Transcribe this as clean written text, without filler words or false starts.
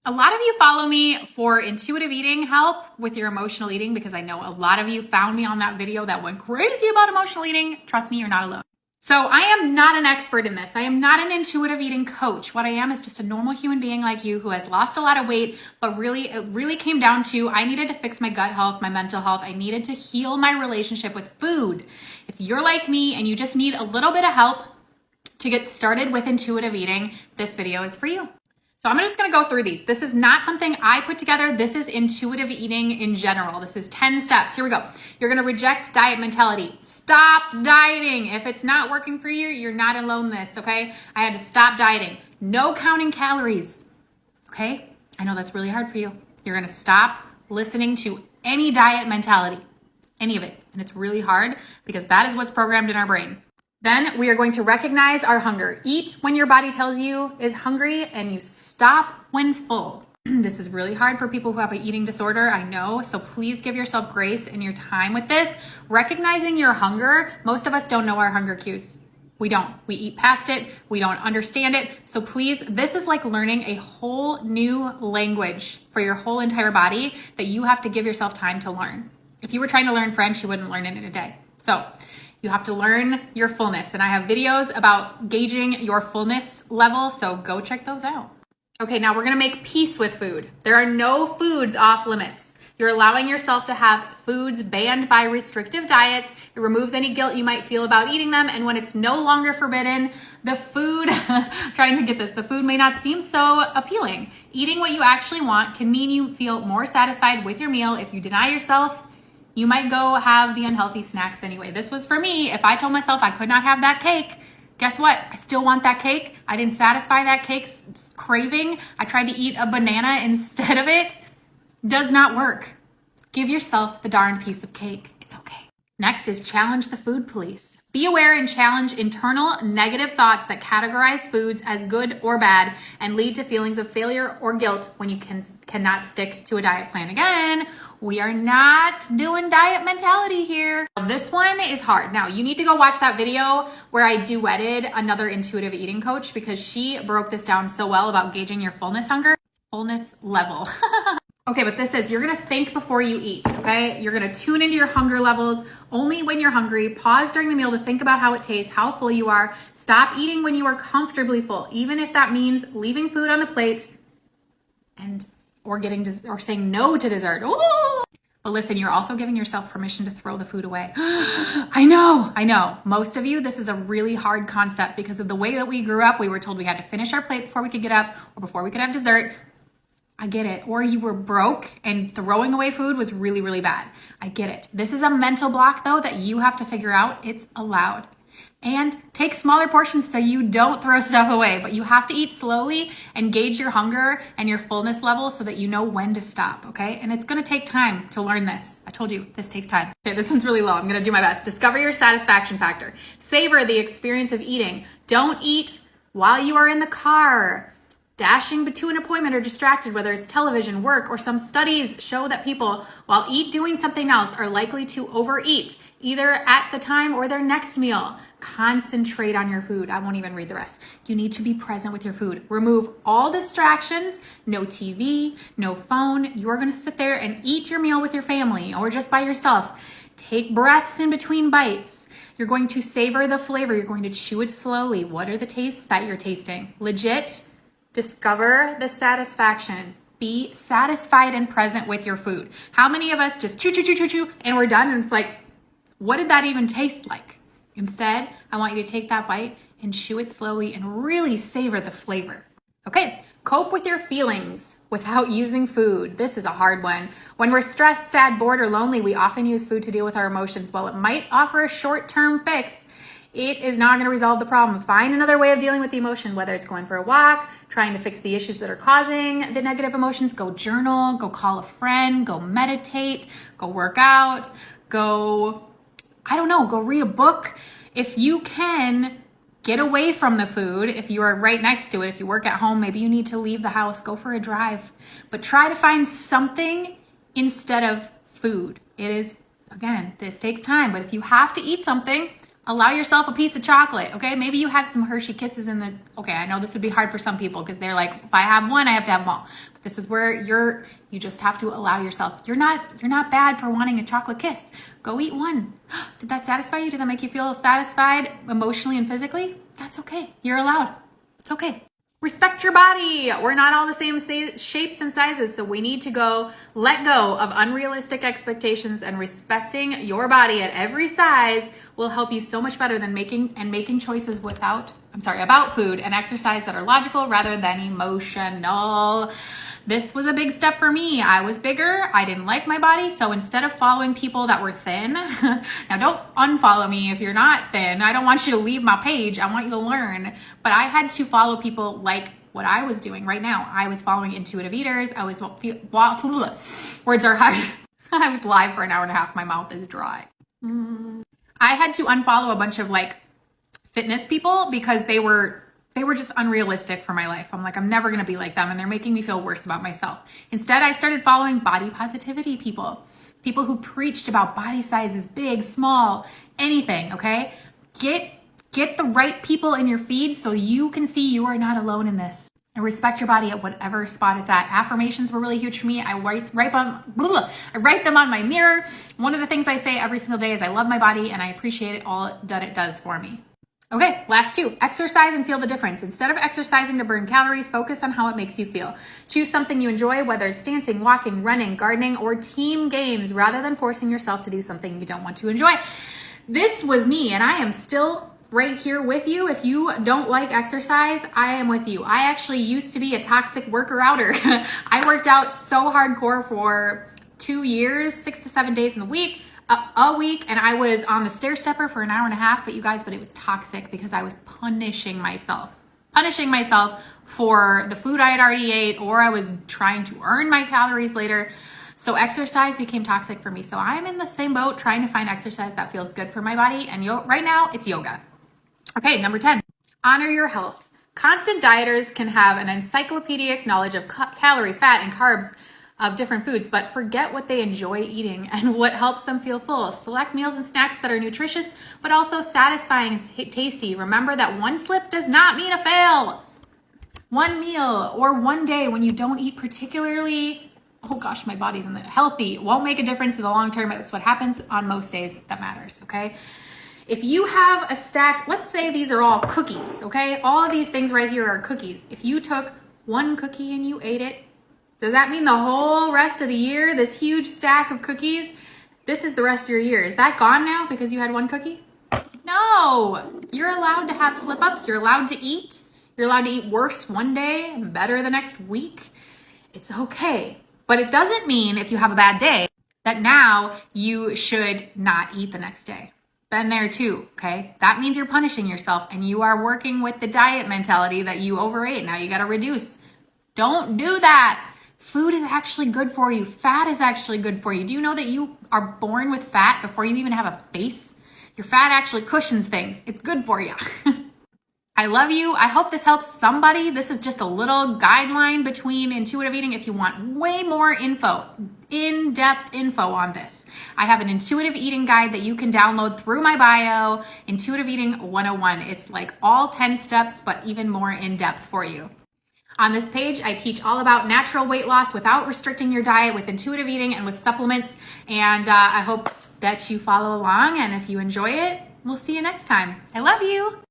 A lot of you follow me for intuitive eating help with your emotional eating because I know a lot of you found me on that video that went crazy about emotional eating. Trust me, you're not alone. So I am not an expert in this. I am not an intuitive eating coach. What I am is just a normal human being like you who has lost a lot of weight, but it really came down to I needed to fix my gut health, my mental health. I needed to heal my relationship with food. If you're like me and you just need a little bit of help to get started with intuitive eating, this video is for you. So I'm just gonna go through these. This is not something I put together. This is intuitive eating in general. This is 10 steps. Here we go. You're gonna reject diet mentality. Stop dieting. If it's not working for you, you're not alone in this, okay? I had to stop dieting. No counting calories, okay? I know that's really hard for you. You're gonna stop listening to any diet mentality, any of it. And it's really hard because that is what's programmed in our brain. Then we are going to recognize our hunger. Eat when your body tells you is hungry and you stop when full. This is really hard for people who have an eating disorder, I know. So please give yourself grace in your time with this. Recognizing your hunger, most of us don't know our hunger cues. We don't. We eat past it. We don't understand it. So please, this is like learning a whole new language for your whole entire body that you have to give yourself time to learn. If you were trying to learn French, you wouldn't learn it in a day. So you have to learn your fullness. And I have videos about gauging your fullness level, so go check those out. Okay, now we're gonna make peace with food. There are no foods off limits. You're allowing yourself to have foods banned by restrictive diets. It removes any guilt you might feel about eating them. And when it's no longer forbidden, the food, trying to get this, the food may not seem so appealing. Eating what you actually want can mean you feel more satisfied with your meal. If you deny yourself, you might go have the unhealthy snacks anyway. This was for me. If I told myself I could not have that cake, guess what? I still want that cake. I didn't satisfy that cake's craving. I tried to eat a banana instead of it. Does not work. Give yourself the darn piece of cake. It's okay. Next is challenge the food police. Be aware and challenge internal negative thoughts that categorize foods as good or bad and lead to feelings of failure or guilt when you cannot stick to a diet plan. Again, we are not doing diet mentality here. This one is hard. Now, you need to go watch that video where I duetted another intuitive eating coach because she broke this down so well about gauging your fullness level. Okay, but this is, you're gonna think before you eat, okay? You're gonna tune into your hunger levels only when you're hungry. Pause during the meal to think about how it tastes, how full you are. Stop eating when you are comfortably full, even if that means leaving food on the plate or saying no to dessert. Ooh. But listen, you're also giving yourself permission to throw the food away. I know. Most of you, this is a really hard concept because of the way that we grew up. We were told we had to finish our plate before we could get up or before we could have dessert. I get it. Or you were broke and throwing away food was really, really bad. I get it. This is a mental block though that you have to figure out. It's allowed. And take smaller portions so you don't throw stuff away, but you have to eat slowly and gauge your hunger and your fullness level so that you know when to stop, okay? And it's gonna take time to learn this. I told you, this takes time. Okay, this one's really low. I'm gonna do my best. Discover your satisfaction factor. Savor the experience of eating. Don't eat while you are in the car, dashing to an appointment or distracted, whether it's television, work, or some studies show that people, while doing something else, are likely to overeat, either at the time or their next meal. Concentrate on your food. I won't even read the rest. You need to be present with your food. Remove all distractions, no TV, no phone. You're gonna sit there and eat your meal with your family or just by yourself. Take breaths in between bites. You're going to savor the flavor. You're going to chew it slowly. What are the tastes that you're tasting? Legit. Discover the satisfaction. Be satisfied and present with your food. How many of us just chew, and we're done and it's like, what did that even taste like? Instead, I want you to take that bite and chew it slowly and really savor the flavor. Okay, cope with your feelings without using food. This is a hard one. When we're stressed, sad, bored, or lonely, we often use food to deal with our emotions. While it might offer a short-term fix, it is not going to resolve the problem. Find another way of dealing with the emotion, whether it's going for a walk, trying to fix the issues that are causing the negative emotions. Go journal, go call a friend, go meditate, go work out, go read a book. If you can, get away from the food. If you are right next to it, if you work at home, maybe you need to leave the house, go for a drive. But try to find something instead of food. It is, again, this takes time, but if you have to eat something, Allow yourself a piece of chocolate, okay? Maybe you have some Hershey Kisses in the, okay, I know this would be hard for some people because they're like, if I have one, I have to have them all. But this is where you just have to allow yourself. You're not bad for wanting a chocolate kiss. Go eat one. Did that satisfy you? Did that make you feel satisfied emotionally and physically? That's okay. You're allowed. It's okay. Respect your body. We're not all the same shapes and sizes, so we need to let go of unrealistic expectations, and respecting your body at every size will help you so much better than making choices about food and exercise that are logical rather than emotional. This was a big step for me. I was bigger. I didn't like my body. So instead of following people that were thin, now don't unfollow me if you're not thin. I don't want you to leave my page. I want you to learn. But I had to follow people like what I was doing right now. I was following intuitive eaters. Words are hard. I was live for an hour and a half. My mouth is dry. I had to unfollow a bunch of fitness people because they were just unrealistic for my life. I'm like, I'm never going to be like them, and they're making me feel worse about myself. Instead, I started following body positivity people who preached about body sizes, big, small, anything, okay? Get the right people in your feed so you can see you are not alone in this. And respect your body at whatever spot it's at. Affirmations were really huge for me. I write them on my mirror. One of the things I say every single day is I love my body and I appreciate it all that it does for me. Okay, last two. Exercise and feel the difference. Instead of exercising to burn calories, focus on how it makes you feel. Choose something you enjoy, whether it's dancing, walking, running, gardening, or team games, rather than forcing yourself to do something you don't want to enjoy. This was me, and I am still right here with you. If you don't like exercise, I am with you. I actually used to be a toxic worker-outer. I worked out so hardcore for 2 years, 6 to 7 days in the week. A week, and I was on the stair stepper for an hour and a half, but it was toxic because I was punishing myself for the food I had already ate, or I was trying to earn my calories later. So exercise became toxic for me. So I'm in the same boat, trying to find exercise that feels good for my body. And right now it's yoga. Okay, number 10, honor your health. Constant dieters can have an encyclopedic knowledge of calorie, fat, and carbs of different foods, but forget what they enjoy eating and what helps them feel full. Select meals and snacks that are nutritious, but also satisfying and tasty. Remember that one slip does not mean a fail. One meal or one day when you don't eat particularly, oh gosh, my body's healthy, won't make a difference in the long term. It's what happens on most days that matters, okay? If you have a stack, let's say these are all cookies, okay? All of these things right here are cookies. If you took one cookie and you ate it, does that mean the whole rest of the year, this huge stack of cookies, this is the rest of your year? Is that gone now because you had one cookie? No, you're allowed to have slip-ups. You're allowed to eat. You're allowed to eat worse one day and better the next week. It's okay. But it doesn't mean if you have a bad day that now you should not eat the next day. Been there too, okay? That means you're punishing yourself and you are working with the diet mentality that you overate. Now you got to reduce. Don't do that. Food is actually good for you. Fat is actually good for you. Do you know that you are born with fat before you even have a face? Your fat actually cushions things. It's good for you. I love you. I hope this helps somebody. This is just a little guideline between intuitive eating. If you want way more info, in-depth info on this, I have an intuitive eating guide that you can download through my bio, Intuitive Eating 101. It's like all 10 steps, but even more in-depth for you. On this page, I teach all about natural weight loss without restricting your diet, with intuitive eating and with supplements. And I hope that you follow along. And if you enjoy it, we'll see you next time. I love you.